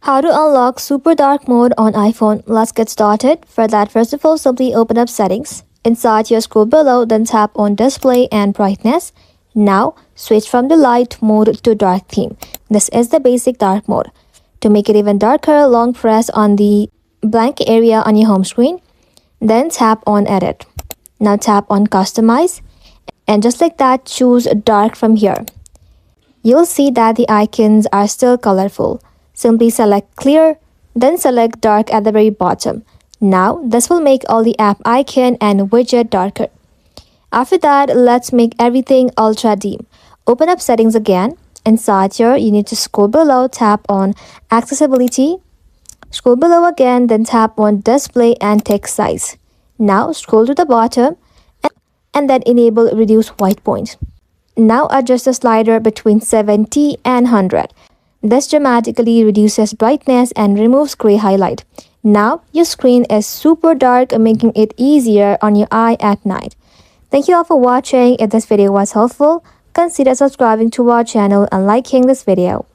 How to unlock super dark mode on iPhone. Let's get started. For that, first of all, simply open up settings. Inside your scroll below, then tap on display and brightness. Now switch from the light mode to dark theme. This is the basic dark mode. To make it even darker, long press on the blank area on your home screen. Then tap on edit. Now tap on customize. And just like that, choose dark from here. You'll see that the icons are still colorful. Simply select clear, then select dark at the very bottom. Now, this will make all the app icon and widget darker. After that, let's make everything ultra dim. Open up settings again. Inside here, you need to scroll below, tap on accessibility. Scroll below again, then tap on display and text size. Now, scroll to the bottom and then enable reduce white point. Now adjust the slider between 70 and 100. This dramatically reduces brightness and removes gray highlight. Now your screen is super dark, making it easier on your eye at night. Thank you all for watching. If this video was helpful, consider subscribing to our channel and liking this video.